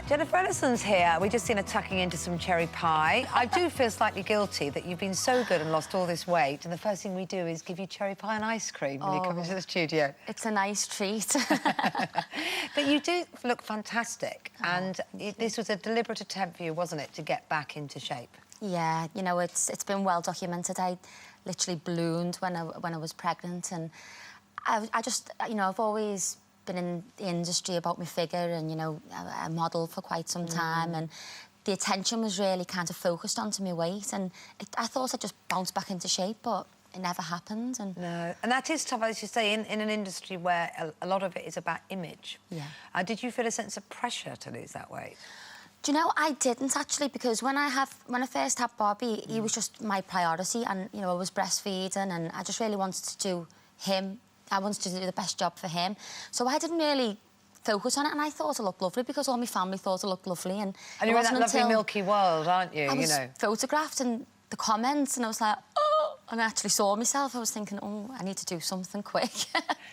Jennifer Ellison's here. We just seen her tucking into some cherry pie. I do feel slightly guilty that you've been so good and lost all this weight, and the first thing we do is give you cherry pie and ice cream when you come into the studio. It's a nice treat. But you do look fantastic, and this was a deliberate attempt for you, wasn't it, to get back into shape? Yeah, you know, it's been well documented. I literally ballooned when I was pregnant, and I just, you know, I've always been in the industry about my figure and, you know, a model for quite some time, and the attention was really kind of focused onto my weight, and I thought I'd just bounce back into shape, but it never happened. And no, and that is tough, as you say, in an industry where a lot of it is about image. Yeah. Did you feel a sense of pressure to lose that weight? Do you know, I didn't actually, because when I first had Bobby, he was just my priority, and, you know, I was breastfeeding, and I just really wanted to do him. I wanted to do the best job for him. So I didn't really focus on it, and I thought I looked lovely because all my family thought I looked lovely. And you're in that lovely milky world, aren't you? I was photographed in the comments, and I was like, oh, and I actually saw myself. I was thinking, oh, I need to do something quick.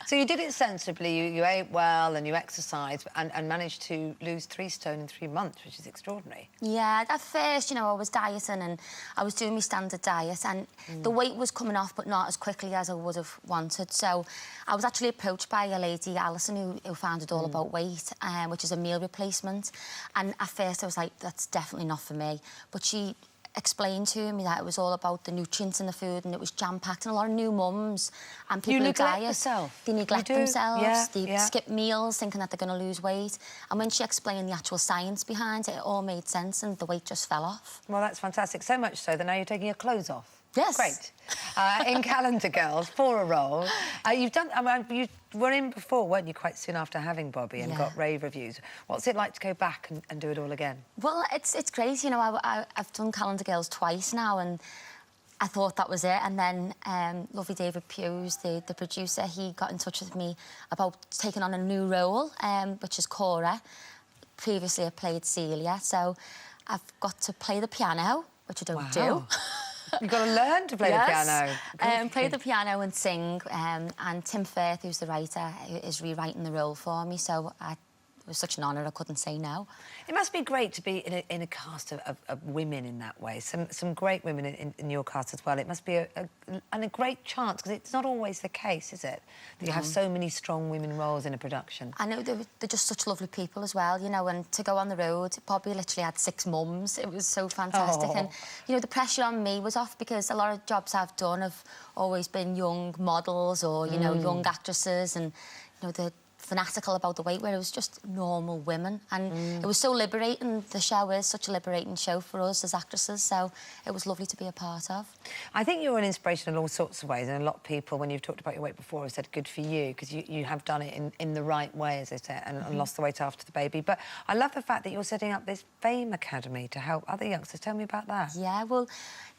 So you did it sensibly. You ate well and you exercised and managed to lose 3 stone in 3 months, which is extraordinary. Yeah, at first, you know, I was dieting and I was doing my standard diet, and the weight was coming off, but not as quickly as I would have wanted. So I was actually approached by a lady, Ellison, who founded All About Weight, which is a meal replacement. And at first I was like, that's definitely not for me. But she explained to me that it was all about the nutrients in the food, and it was jam-packed, and a lot of new mums and people who diet, they neglect themselves, they skip meals thinking that they're going to lose weight. And when she explained the actual science behind it, it all made sense, and the weight just fell off. Well, that's fantastic. So much so that now you're taking your clothes off. Yes. Great. In Calendar Girls, for a role. You've done... I mean, you were in before, weren't you, quite soon after having Bobby, and got rave reviews. What's it like to go back and do it all again? Well, it's great. You know, I've done Calendar Girls twice now, and I thought that was it. And then lovely David Hughes, the producer, he got in touch with me about taking on a new role, which is Cora. Previously, I played Celia, so I've got to play the piano, which I don't do. You've got to learn to play the piano. Play the piano and sing, and Tim Firth, who's the writer, is rewriting the role for me, so it was such an honour I couldn't say no. It must be great to be in a cast of women in that way, some great women in your cast as well. It must be a great chance, because it's not always the case, is it, that you have so many strong women roles in a production? I know, they're just such lovely people as well, you know, and to go on the road, Bobby literally had 6 mums. It was so fantastic. And, you know, the pressure on me was off, because a lot of jobs I've done have always been young models or, you know, young actresses, and, you know, the fanatical about the weight, where it was just normal women, and it was so liberating. The show is such a liberating show for us as actresses, so it was lovely to be a part of. I think you're an inspiration in all sorts of ways, and a lot of people, when you've talked about your weight before, have said good for you, because you have done it in the right way, as they say, and lost the weight after the baby. But I love the fact that you're setting up this Fame Academy to help other youngsters. Tell me about that. Yeah, well,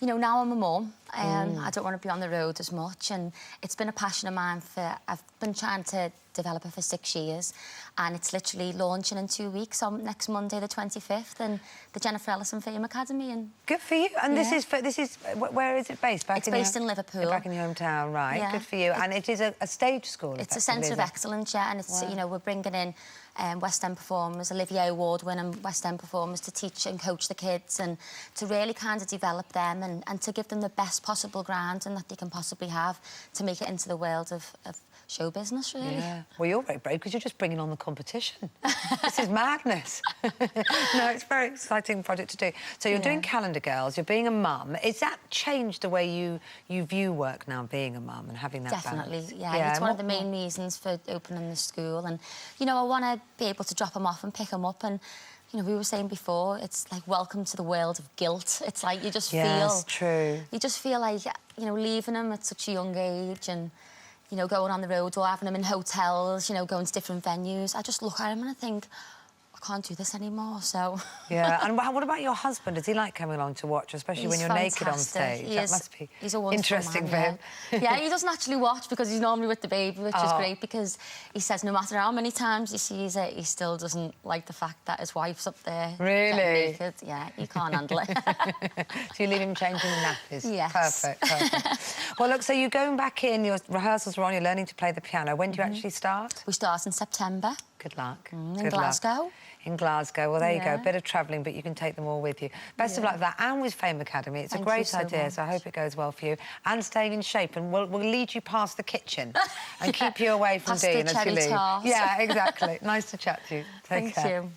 you know, now I'm a mum, I don't want to be on the road as much, and it's been a passion of mine I've been trying to develop it for 6 years, and it's literally launching in 2 weeks, on next Monday the 25th, and the Jennifer Ellison Fame Academy. And good for you. And this is where is it based? It's based in Liverpool. Back in your hometown, right? Yeah. Good for you. And it is a stage school. It's a centre of excellence, yeah, and it's you know, we're bringing in West End performers, Olivier Award-winning West End performers, to teach and coach the kids, and to really kind of develop them, and to give them the best possible grounding that they can possibly have to make it into the world of show business, really. Yeah. Well, you're very brave, because you're just bringing on the competition. This is madness. No, it's a very exciting project to do. So you're doing Calendar Girls, you're being a mum. Has that changed the way you view work now, being a mum and having that balance? Definitely, yeah. It's one of the main reasons for opening the school. And, you know, I want to be able to drop them off and pick them up, and, you know, we were saying before, it's like welcome to the world of guilt. It's like you just feel... true. You just feel like, you know, leaving them at such a young age, and, you know, going on the road or having them in hotels, you know, going to different venues. I just look at him and I think, I can't do this anymore, so... Yeah, and what about your husband? Does he like coming along to watch, especially when you're naked on stage? That must be interesting for him. Yeah, he doesn't actually watch, because he's normally with the baby, which is great, because he says no matter how many times he sees it, he still doesn't like the fact that his wife's up there. Really? Naked. Yeah, he can't handle it. So you leave him changing the nappies? Yes. Perfect. Well, look, so you're going back in, your rehearsals are on, you're learning to play the piano. When do you actually start? We start in September. Good luck. In Glasgow. in Glasgow. Well, there you go, a bit of travelling, but you can take them all with you. Best of luck with that, and with Fame Academy. It's a great idea, so I hope it goes well for you. And staying in shape, and we'll lead you past the kitchen and keep you away from Dean as you leave. Tart. Yeah, exactly. Nice to chat to you. Take care. Thank you.